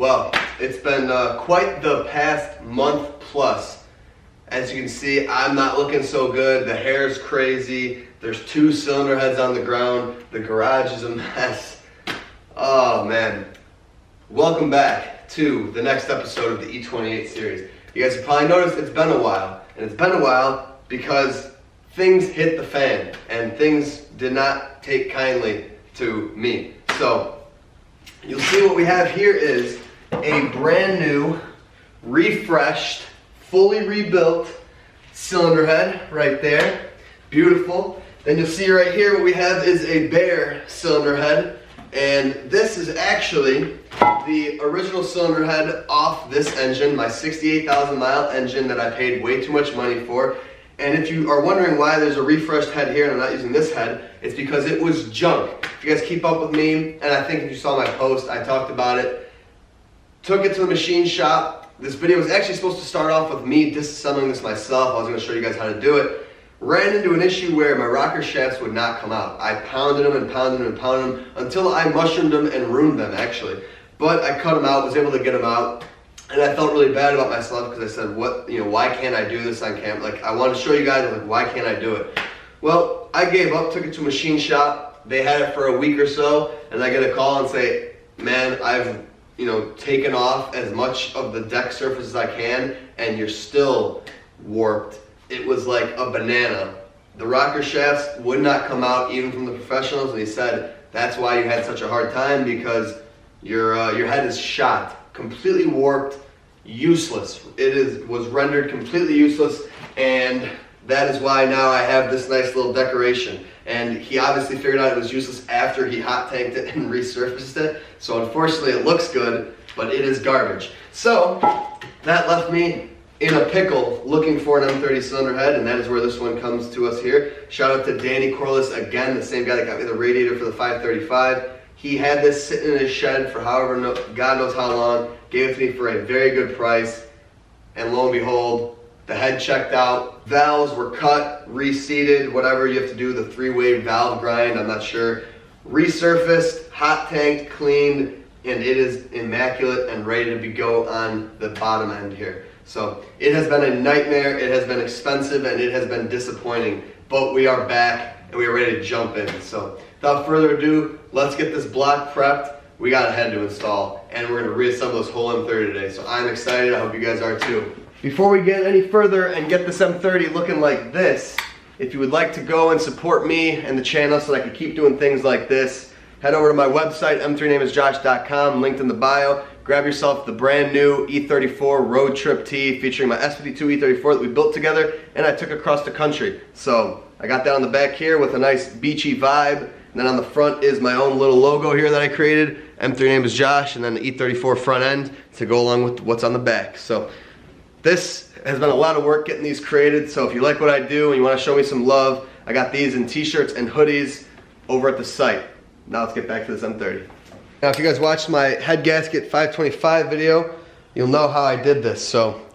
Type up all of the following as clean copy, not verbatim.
Well, it's been quite the past month plus. As you can see, I'm not looking so good. The hair's crazy. There's 2 cylinder heads on the ground. The garage is a mess. Oh man. Welcome back to the next episode of the E28 series. You guys have probably noticed it's been a while. And it's been a while because things hit the fan and things did not take kindly to me. So you'll see what we have here is a brand new, refreshed, fully rebuilt cylinder head right there. Beautiful. Then you'll see right here what we have is a bare cylinder head. And this is actually the original cylinder head off this engine, my 68,000 mile engine that I paid way too much money for. And if you are wondering why there's a refreshed head here and I'm not using this head, it's because it was junk. If you guys keep up with me, and I think if you saw my post, I talked about it. Took it to the machine shop. This video was actually supposed to start off with me disassembling this myself. I was going to show you guys how to do it. Ran into an issue where my rocker shafts would not come out. I pounded them and pounded them and pounded them until I mushroomed them and ruined them actually. But I cut them out, was able to get them out. And I felt really bad about myself because I said, why can't I do this on camera? Like, I want to show you guys, like, why can't I do it? Well, I gave up, took it to a machine shop. They had it for a week or so, and I get a call and say, man, I've taken off as much of the deck surface as I can, and you're still warped. It was like a banana. The rocker shafts would not come out even from the professionals, and he said, that's why you had such a hard time, because your head is shot, completely warped, useless. It was rendered completely useless, and that is why now I have this nice little decoration. And he obviously figured out it was useless after he hot tanked it and resurfaced it. So unfortunately it looks good, but it is garbage. So that left me in a pickle looking for an M30 cylinder head, and that is where this one comes to us here. Shout out to Danny Corliss again, the same guy that got me the radiator for the 535. He had this sitting in his shed for God knows how long, gave it to me for a very good price, and lo and behold, the head checked out, valves were cut, reseated, whatever you have to do, the 3-way valve grind, I'm not sure. Resurfaced, hot tanked, cleaned, and it is immaculate and ready to go on the bottom end here. So it has been a nightmare, it has been expensive, and it has been disappointing. But we are back and we are ready to jump in. So without further ado, let's get this block prepped. We got a head to install, and we're gonna reassemble this whole M30 today. So I'm excited, I hope you guys are too. Before we get any further and get this M30 looking like this, if you would like to go and support me and the channel so that I can keep doing things like this, head over to my website, m3nameisjosh.com, linked in the bio. Grab yourself the brand new E34 road trip tee featuring my S52 E34 that we built together and I took across the country. So I got that on the back here with a nice beachy vibe. And then on the front is my own little logo here that I created, M3 name is Josh, and then the E34 front end to go along with what's on the back. So this has been a lot of work getting these created, so if you like what I do and you want to show me some love, I got these in t-shirts and hoodies over at the site. Now let's get back to this M30. Now if you guys watched my head gasket 525 video, you'll know how I did this. So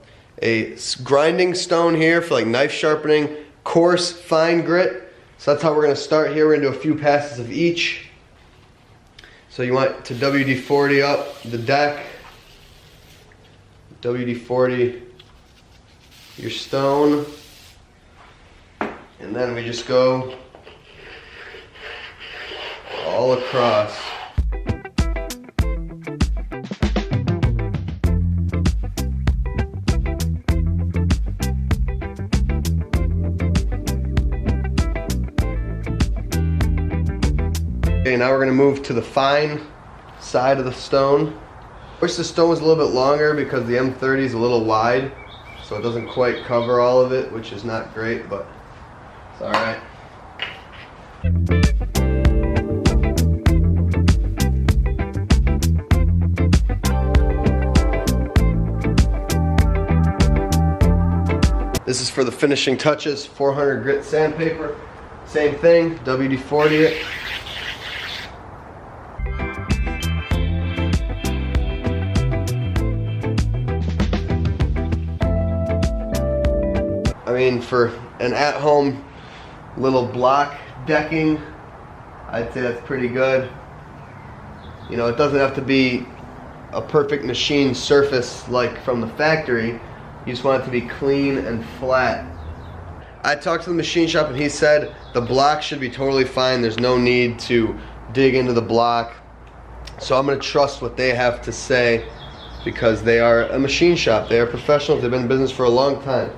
a grinding stone here for like knife sharpening, coarse, fine grit. So that's how we're going to start here. We're going to do a few passes of each. So you want to WD-40 up the deck, WD-40 your stone, and then we just go all across. Okay, now we're going to move to the fine side of the stone. Wish the stone was a little bit longer because the M30 is a little wide, so it doesn't quite cover all of it, which is not great, but it's alright. This is for the finishing touches, 400 grit sandpaper. Same thing, WD-40 it. I mean, for an at-home little block decking, I'd say that's pretty good. You know, it doesn't have to be a perfect machine surface like from the factory. You just want it to be clean and flat. I talked to the machine shop and he said the block should be totally fine. There's no need to dig into the block. So I'm gonna trust what they have to say because they are a machine shop. They are professionals. They've been in business for a long time.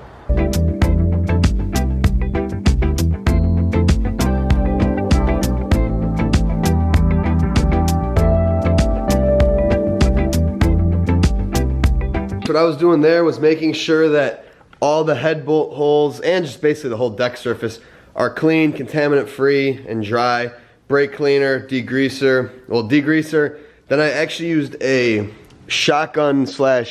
What I was doing there was making sure that all the head bolt holes and just basically the whole deck surface are clean, contaminant free, and dry. Brake cleaner, degreaser, degreaser. Then I actually used a shotgun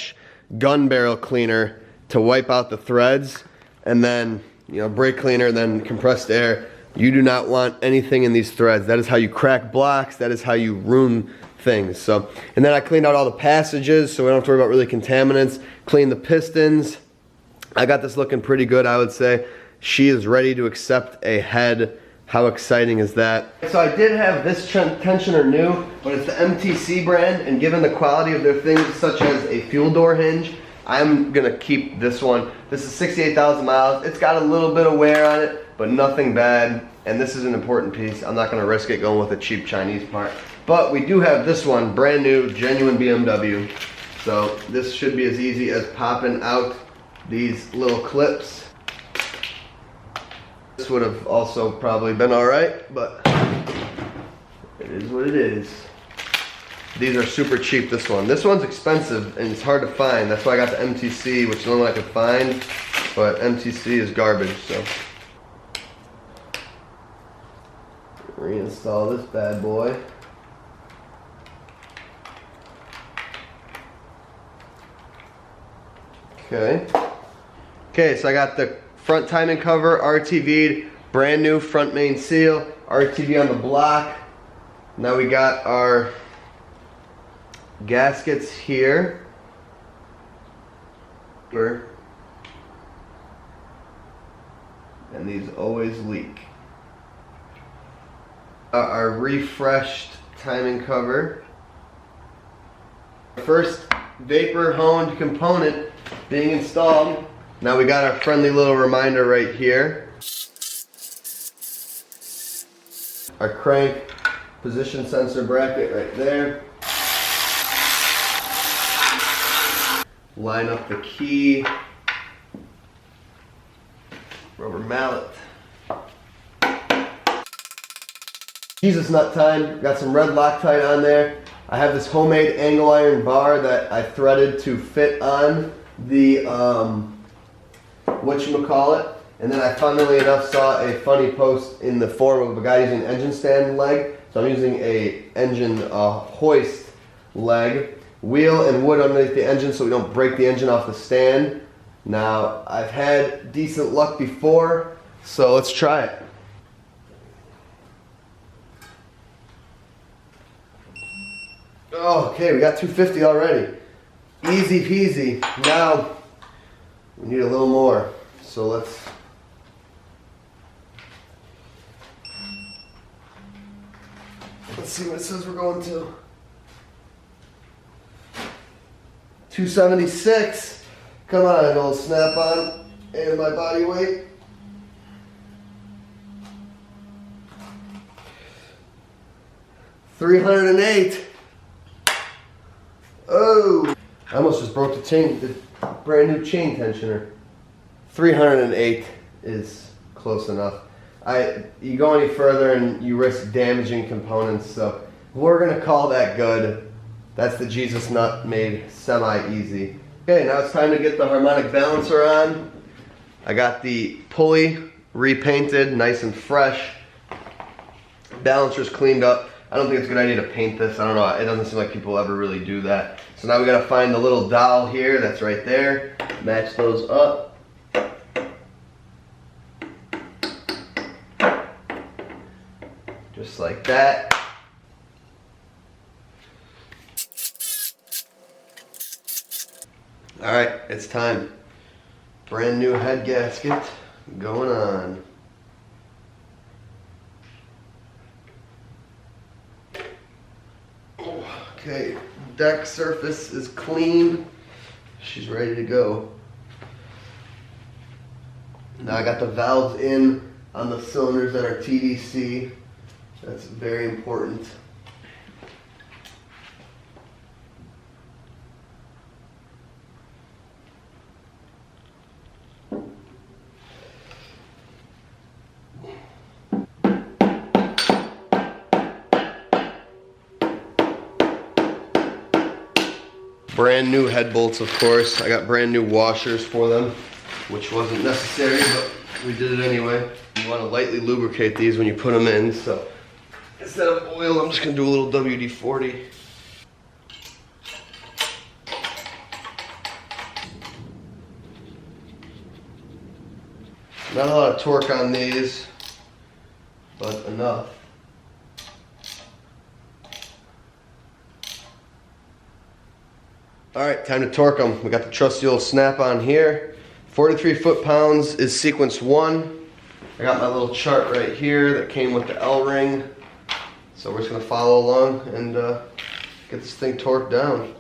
/ gun barrel cleaner to wipe out the threads, and then brake cleaner, then compressed air. You do not want anything in these threads. That is how you crack blocks. That is how you ruin things. So, and then I cleaned out all the passages so we don't have to worry about really contaminants. Cleaned the pistons. I got this looking pretty good, I would say. She is ready to accept a head. How exciting is that? So I did have this tensioner new, but it's the MTC brand, and given the quality of their things such as a fuel door hinge, I'm gonna keep this one. This is 68,000 miles. It's got a little bit of wear on it, but nothing bad. And this is an important piece. I'm not gonna risk it going with a cheap Chinese part. But we do have this one, brand new, genuine BMW. So this should be as easy as popping out these little clips. This would have also probably been all right, but it is what it is. These are super cheap, this one. This one's expensive and it's hard to find. That's why I got the MTC, which is the only one I could find, but MTC is garbage, so. Reinstall this bad boy. Okay, so I got the front timing cover, RTV'd, brand new front main seal, RTV on the block. Now we got our gaskets here. And these always leak. Our refreshed timing cover. First vapor honed component being installed. Now we got our friendly little reminder right here. Our crank position sensor bracket right there. Line up the key. Rubber mallet. Jesus nut time. Got some red Loctite on there. I have this homemade angle iron bar that I threaded to fit on the whatchamacallit, and then I funnily enough saw a funny post in the forum of a guy using an engine stand leg, so I'm using a engine hoist leg, wheel and wood underneath the engine so we don't break the engine off the stand. Now I've had decent luck before, so let's try it. Oh, okay, we got 250 already. Easy peasy. Now we need a little more. So let's see what it says we're going to. 276. Come on, old snap-on. And my body weight. $308. Oh, I almost just broke the chain, the brand new chain tensioner. 308 is close enough. You go any further and you risk damaging components, so we're gonna call that good. That's the Jesus nut made semi-easy. Okay, now it's time to get the harmonic balancer on. I got the pulley repainted, nice and fresh. Balancer's cleaned up. I don't think it's a good idea to paint this. I don't know, it doesn't seem like people ever really do that. So now we gotta find the little dowel here that's right there. Match those up. Just like that. All right, it's time. Brand new head gasket going on. Okay, deck surface is clean. She's ready to go. Now I got the valves in on the cylinders that are TDC. That's very important. Brand new head bolts, of course. I got brand new washers for them, which wasn't necessary, but we did it anyway. You want to lightly lubricate these when you put them in, so instead of oil, I'm just going to do a little WD-40. Not a lot of torque on these, but enough. All right, time to torque them. We got the trusty old snap-on here. 43 foot-pounds is sequence 1. I got my little chart right here that came with the L-ring. So we're just gonna follow along and get this thing torqued down.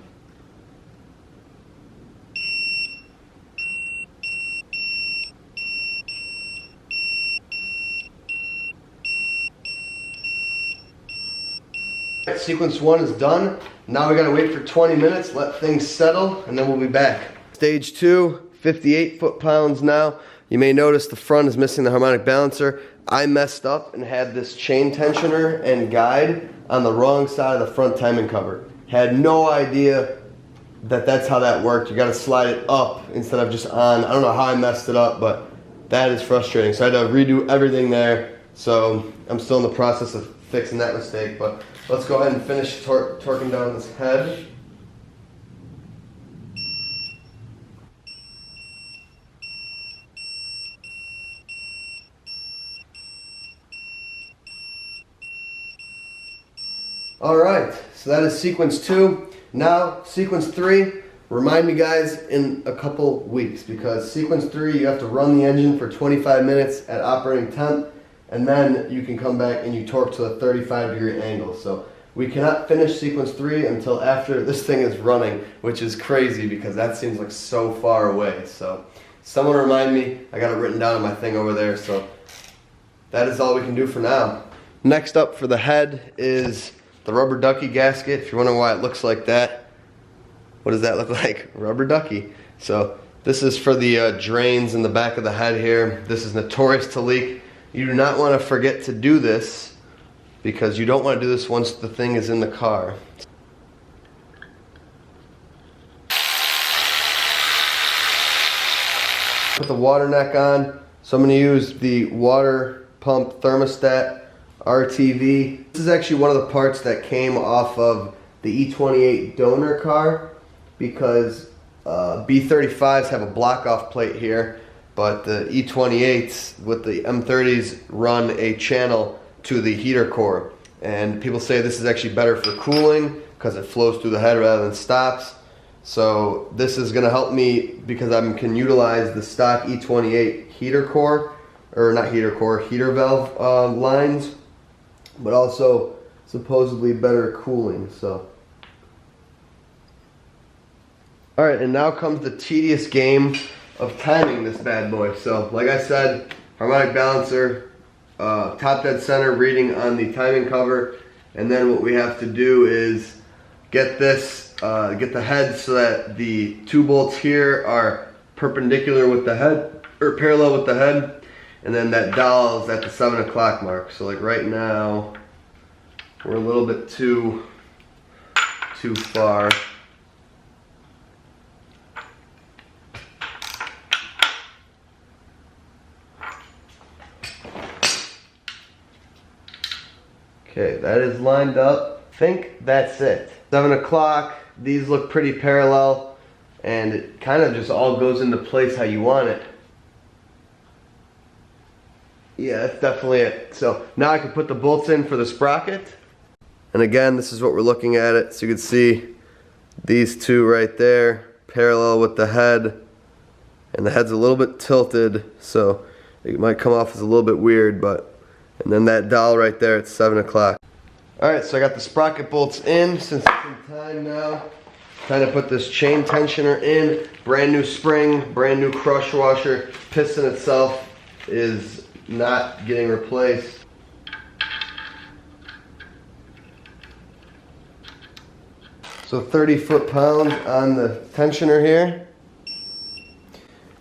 Sequence 1 is done. Now we gotta wait for 20 minutes, let things settle, and then we'll be back. Stage 2, 58 foot-pounds now. You may notice the front is missing the harmonic balancer. I messed up and had this chain tensioner and guide on the wrong side of the front timing cover. Had no idea that that's how that worked. You gotta slide it up instead of just on. I don't know how I messed it up, but that is frustrating. So I had to redo everything there. So I'm still in the process of fixing that mistake, but let's go ahead and finish torquing down this head. Alright, so that is sequence 2. Now, sequence 3, remind me guys in a couple weeks, because sequence 3 you have to run the engine for 25 minutes at operating temp, and then you can come back and you torque to a 35-degree angle. So we cannot finish sequence 3 until after this thing is running, which is crazy because that seems like so far away. So someone remind me, I got it written down on my thing over there. So that is all we can do for now. Next up for the head is the rubber ducky gasket. If you're wondering why it looks like that, what does that look like? Rubber ducky. So this is for the drains in the back of the head here. This is notorious to leak. You do not want to forget to do this because you don't want to do this once the thing is in the car. Put the water neck on. So I'm going to use the water pump thermostat RTV. This is actually one of the parts that came off of the E28 donor car because B35s have a block-off plate here, but the E28s with the M30s run a channel to the heater core. And people say this is actually better for cooling because it flows through the head rather than stops. So this is going to help me because I can utilize the stock E28 heater core, or not heater core, heater valve lines, but also supposedly better cooling. So, all right, and now comes the tedious game of timing this bad boy. So, like I said, harmonic balancer, top dead center reading on the timing cover, and then what we have to do is get this, get the head so that the 2 bolts here are perpendicular with the head, or parallel with the head, and then that dial is at the 7 o'clock mark. So like right now, we're a little bit too far. Okay, that is lined up. I think that's it. 7 o'clock, these look pretty parallel, and it kind of just all goes into place how you want it. Yeah, that's definitely it. So now I can put the bolts in for the sprocket. And again, this is what we're looking at it. So you can see these 2 right there, parallel with the head. And the head's a little bit tilted, so it might come off as a little bit weird, but, and then that dial right there at 7 o'clock. Alright, so I got the sprocket bolts in since it's in time now. Trying to put this chain tensioner in. Brand new spring, brand new crush washer. Piston itself is not getting replaced. So 30 foot-pounds on the tensioner here.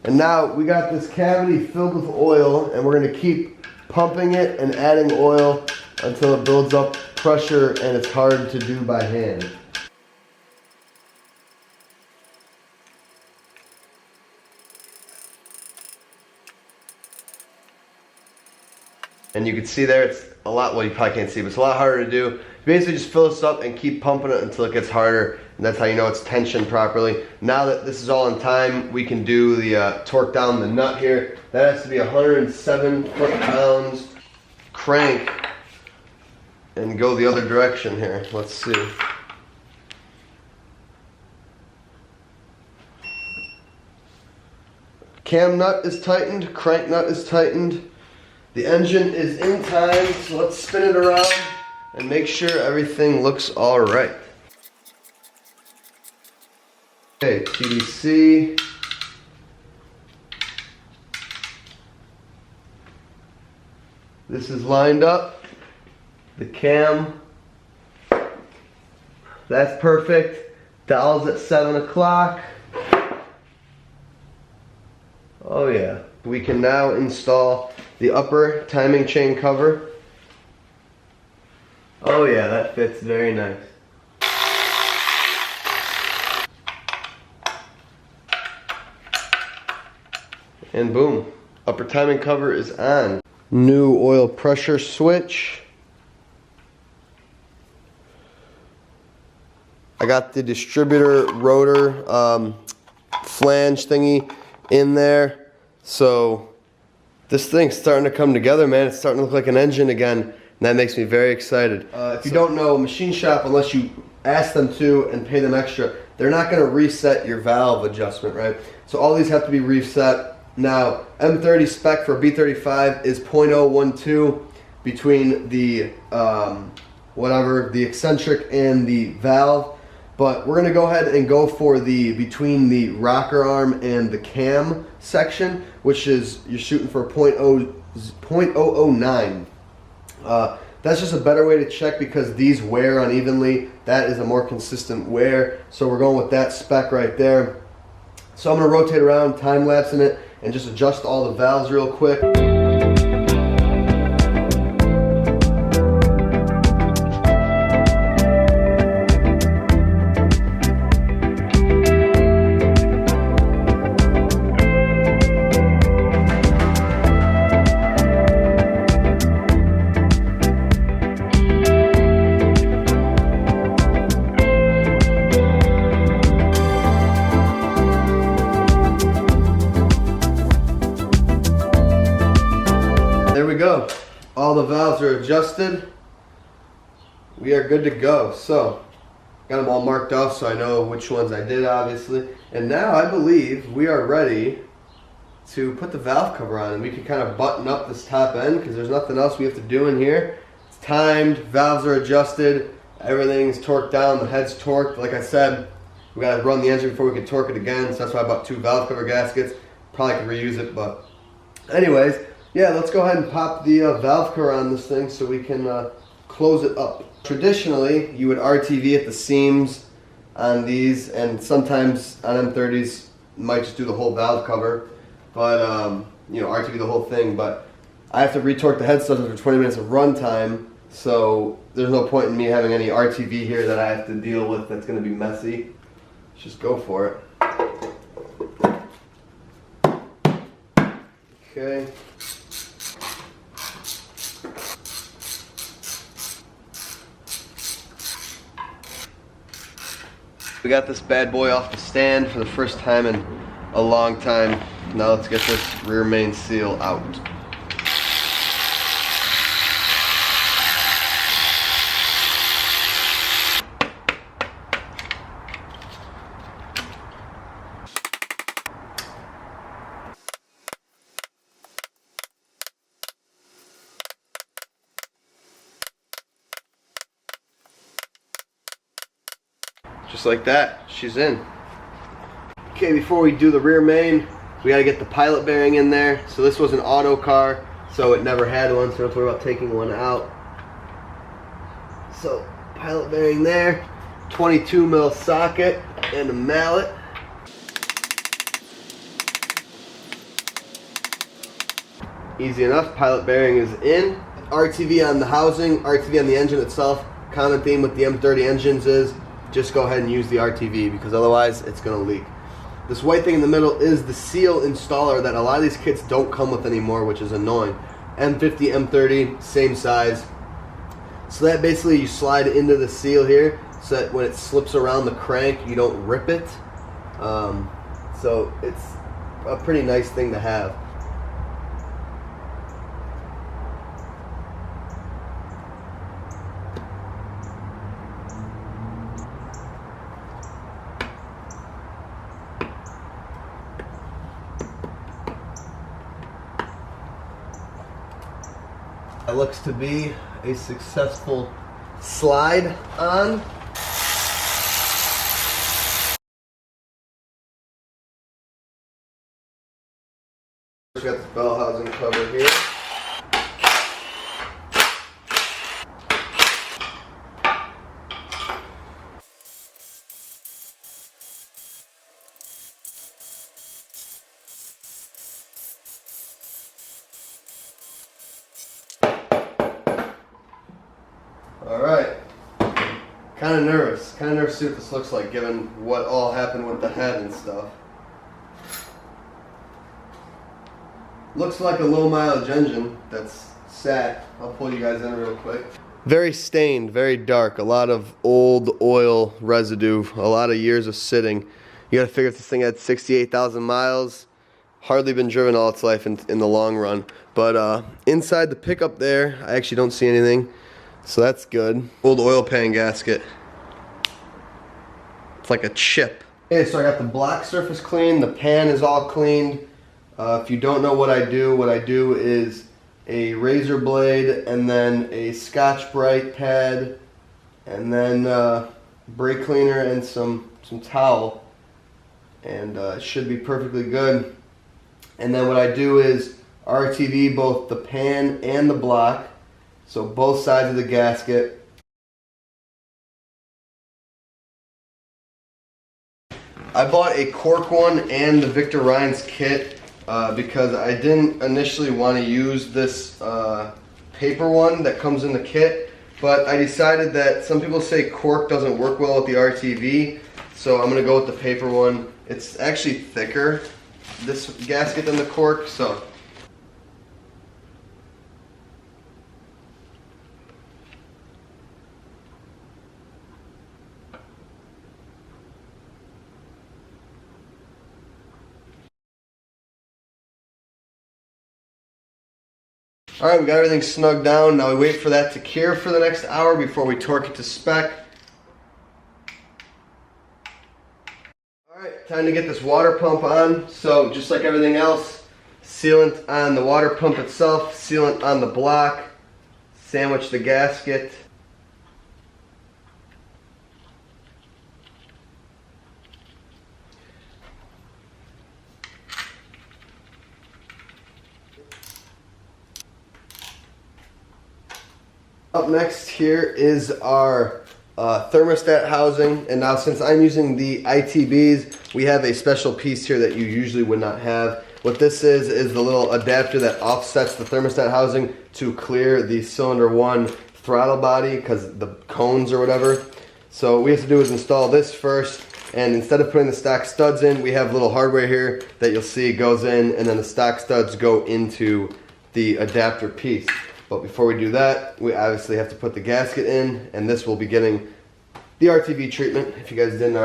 And now we got this cavity filled with oil, and we're going to keep pumping it and adding oil until it builds up pressure and it's hard to do by hand. And you can see there it's a lot, well you probably can't see, but it's a lot harder to do. You basically just fill this up and keep pumping it until it gets harder, and that's how you know it's tensioned properly. Now that this is all in time, we can do the torque down the nut here. That has to be 107 foot-pounds crank and go the other direction here. Let's see. Cam nut is tightened, crank nut is tightened. The engine is in time, so let's spin it around and make sure everything looks all right. Okay, TDC. This is lined up. The cam, that's perfect. Dial's at 7 o'clock. Oh yeah. We can now install the upper timing chain cover. Oh yeah, that fits very nice. And boom, upper timing cover is on. New oil pressure switch. I got the distributor rotor flange thingy in there. So this thing's starting to come together, man. It's starting to look like an engine again, and that makes me very excited. If you don't know, machine shop, unless you ask them to and pay them extra, they're not going to reset your valve adjustment, right? So all these have to be reset. Now, M30 spec for B35 is 0.012 between the the eccentric and the valve. But we're going to go ahead and go for the between the rocker arm and the cam section, which is you're shooting for 0.009. That's just a better way to check because these wear unevenly. That is a more consistent wear. So we're going with that spec right there. So I'm going to rotate around, time-lapsing it, and just adjust all the valves real quick. There we go. All the valves are adjusted. We are good to go. So, got them all marked off so I know which ones I did, obviously. And now I believe we are ready to put the valve cover on, and we can kind of button up this top end because there's nothing else we have to do in here. It's timed, valves are adjusted, everything's torqued down, the head's torqued. Like I said, we got to run the engine before we can torque it again, so that's why I bought 2 valve cover gaskets. Probably could reuse it, but anyways, yeah, let's go ahead and pop the valve cover on this thing so we can close it up. Traditionally, you would RTV at the seams on these, and sometimes on M30s, you might just do the whole valve cover, but you know, RTV the whole thing. But I have to retorque the head stuff after 20 minutes of run time, so there's no point in me having any RTV here that I have to deal with that's going to be messy. Let's just go for it. Okay. We got this bad boy off the stand for the first time in a long time. Now let's get this rear main seal out. just like that, she's in. Okay, before we do the rear main, we gotta get the pilot bearing in there. So this was an auto car, so it never had one, so don't have to worry about taking one out. So, pilot bearing there, 22 mil socket, and a mallet. Easy enough, pilot bearing is in. RTV on the housing, RTV on the engine itself. Common theme with the M30 engines is just go ahead and use the RTV because otherwise it's gonna leak. This white thing in the middle is the seal installer that a lot of these kits don't come with anymore, which is annoying. M50, M30, same size. So that basically you slide into the seal here so that when it slips around the crank, you don't rip it. So it's a pretty nice thing to have. That looks to be a successful slide on. We got the bell housing cover here. Alright, kind of nervous to see what this looks like given what all happened with the head and stuff. Looks like a low mileage engine that's sat. I'll pull you guys in real quick. Very stained, very dark, a lot of old oil residue, a lot of years of sitting. You gotta figure if this thing had 68,000 miles, hardly been driven all its life in the long run. But inside the pickup there, I actually don't see anything. So that's good. Old oil pan gasket. It's like a chip. Okay, so I got the black surface clean. The pan is all cleaned. If you don't know what I do is a razor blade and then a Scotch-Brite pad and then brake cleaner and some towel. And it should be perfectly good. And then what I do is RTV both the pan and the block. So both sides of the gasket. I bought a cork one and the Victor Reinz kit because I didn't initially want to use this paper one that comes in the kit, but I decided that some people say cork doesn't work well with the RTV, so I'm going to go with the paper one. It's actually thicker, this gasket, than the cork, so. Alright, we got everything snugged down. Now we wait for that to cure for the next hour before we torque it to spec. Alright, time to get this water pump on. So just like everything else, sealant on the water pump itself, sealant on the block, sandwich the gasket. Up next here is our thermostat housing, and now since I'm using the ITBs, we have a special piece here that you usually would not have. What this is the little adapter that offsets the thermostat housing to clear the cylinder 1 throttle body because the cones or whatever. So what we have to do is install this first, and instead of putting the stock studs in, we have little hardware here that you'll see goes in, and then the stock studs go into the adapter piece. But before we do that, we obviously have to put the gasket in, and this will be getting the RTV treatment, if you guys couldn't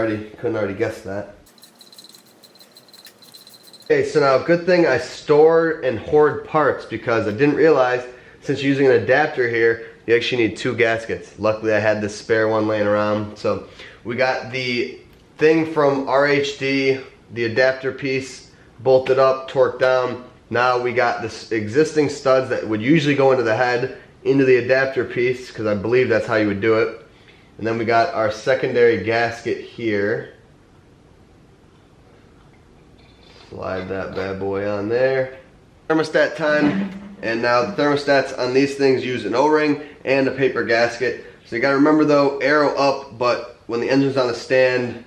already guess that. Okay, so now good thing I store and hoard parts because I didn't realize since you're using an adapter here, you actually need 2 gaskets. Luckily I had this spare one laying around. So we got the thing from RHD, the adapter piece, bolted up, torqued down. Now we got this existing studs that would usually go into the head, into the adapter piece, because I believe that's how you would do it. And then we got our secondary gasket here. Slide that bad boy on there. Thermostat time. And now the thermostats on these things use an O-ring and a paper gasket. So you gotta remember though, arrow up, but when the engine's on the stand,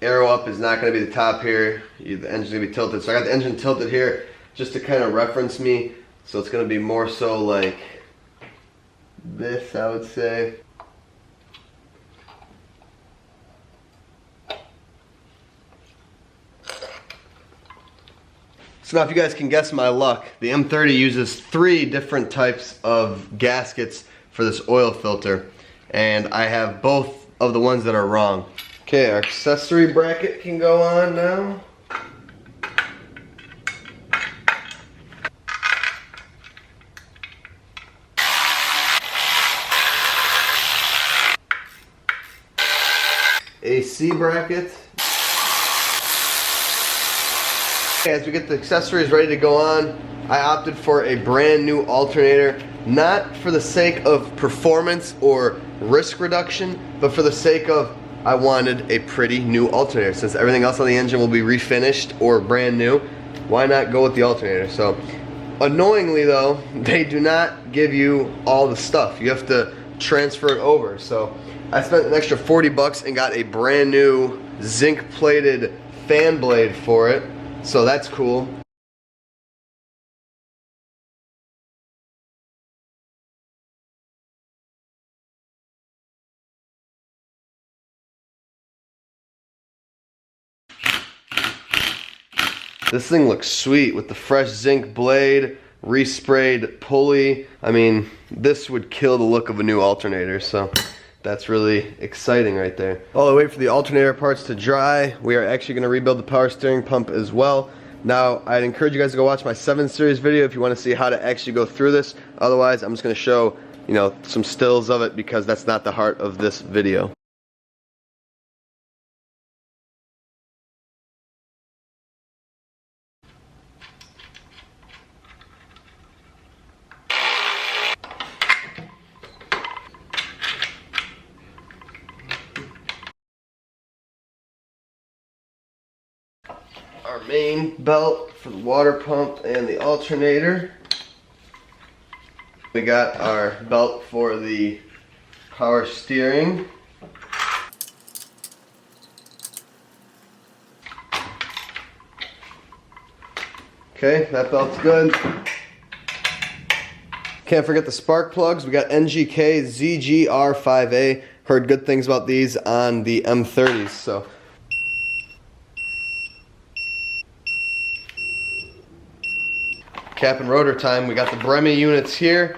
arrow up is not gonna be the top here. The engine's gonna be tilted. So I got the engine tilted here just to kind of reference me. So it's gonna be more so like this, I would say. So now if you guys can guess my luck, the M30 uses 3 different types of gaskets for this oil filter. And I have both of the ones that are wrong. Okay, our accessory bracket can go on now. AC bracket. As we get the accessories ready to go on, I opted for a brand new alternator, not for the sake of performance or risk reduction, but for the sake of I wanted a pretty new alternator. Since everything else on the engine will be refinished or brand new, why not go with the alternator? So, annoyingly though, they do not give you all the stuff. You have to transfer it over. So, I spent an extra 40 bucks and got a brand new zinc plated fan blade for it. So that's cool. This thing looks sweet with the fresh zinc blade, resprayed pulley. I mean, this would kill the look of a new alternator, so that's really exciting right there. While I wait for the alternator parts to dry, we are actually going to rebuild the power steering pump as well. Now, I'd encourage you guys to go watch my 7 series video if you want to see how to actually go through this. Otherwise, I'm just going to show, some stills of it because that's not the heart of this video. Our main belt for the water pump and the alternator. We got our belt for the power steering. Okay, that belt's good. Can't forget the spark plugs. We got NGK ZGR5A. Heard good things about these on the M30s, so. Cap and rotor time. We got the Bremmy units here.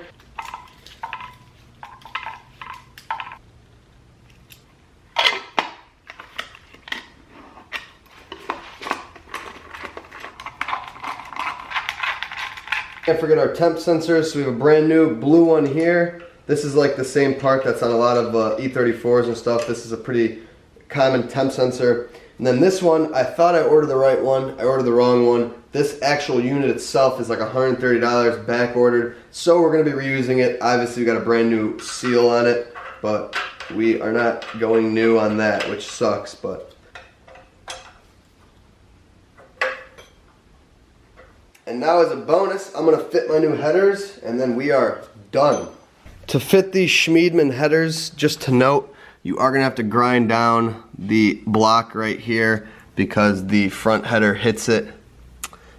Can't forget our temp sensors. So we have a brand new blue one here. This is like the same part that's on a lot of E34s and stuff. This is a pretty common temp sensor. And then this one, I thought I ordered the right one. I ordered the wrong one. This actual unit itself is like $130 back ordered. So we're going to be reusing it. Obviously we got a brand new seal on it, but we are not going new on that, which sucks, but. And now as a bonus, I'm going to fit my new headers and then we are done. To fit these Schmiedman headers, just to note, you are going to have to grind down the block right here because the front header hits it.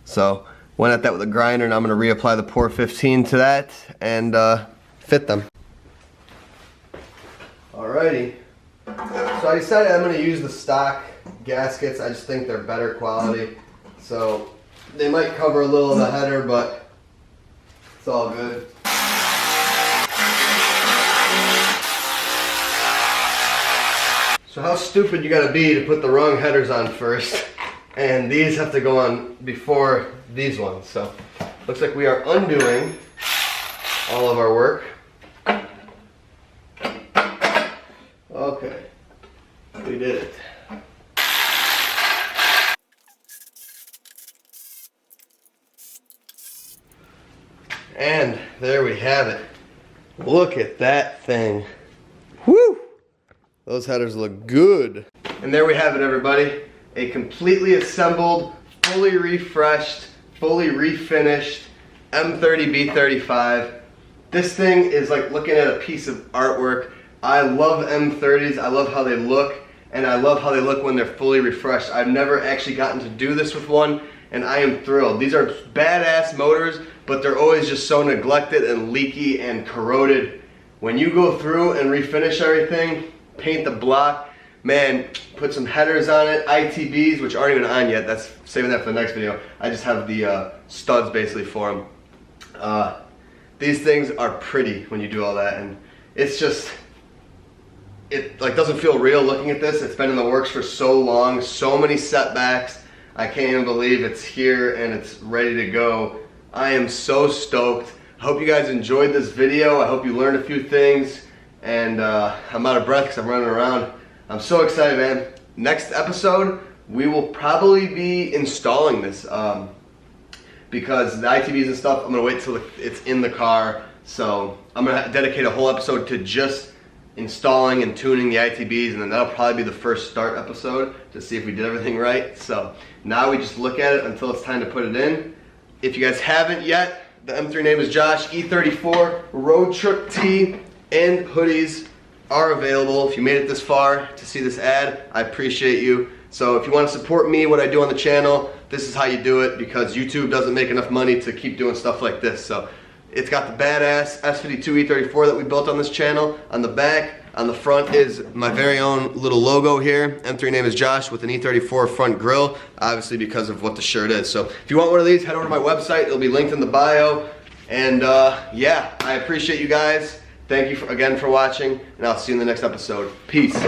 So went at that with a grinder and I'm going to reapply the Pour 15 to that and fit them. Alrighty. So I decided I'm going to use the stock gaskets. I just think they're better quality. So they might cover a little of the header, but it's all good. So how stupid you gotta be to put the wrong headers on first, and these have to go on before these ones. So looks like we are undoing all of our work. Okay, we did it. And there we have it. Look at that thing. Woo! Those headers look good. And there we have it, everybody. A completely assembled, fully refreshed, fully refinished M30B35. This thing is like looking at a piece of artwork. I love M30s. I love how they look, and I love how they look when they're fully refreshed. I've never actually gotten to do this with one, and I am thrilled. These are badass motors, but they're always just so neglected and leaky and corroded. When you go through and refinish everything, paint the block, man, put some headers on it, ITBs, which aren't even on yet. That's saving that for the next video. I just have the studs basically for them. These things are pretty when you do all that, and it's just, it like doesn't feel real looking at this. It's been in the works for so long, so many setbacks. I can't even believe it's here and it's ready to go. I am so stoked. I hope you guys enjoyed this video. I hope you learned a few things, and I'm out of breath because I'm running around. I'm so excited, man. Next episode, we will probably be installing this because the ITBs and stuff, I'm gonna wait till it's in the car. So I'm gonna dedicate a whole episode to just installing and tuning the ITBs, and then that'll probably be the first start episode to see if we did everything right. So now we just look at it until it's time to put it in. If you guys haven't yet, the M3 name is Josh. E34 road trip tee and hoodies are available. If you made it this far to see this ad, I appreciate you. So if you want to support me, what I do on the channel, this is how you do it, because YouTube doesn't make enough money to keep doing stuff like this. So it's got the badass S52 E34 that we built on this channel. On the back, on the front is my very own little logo here. M3 name is Josh with an E34 front grille, obviously because of what the shirt is. So if you want one of these, head over to my website. It'll be linked in the bio. And yeah, I appreciate you guys. Thank you again for watching, and I'll see you in the next episode. Peace.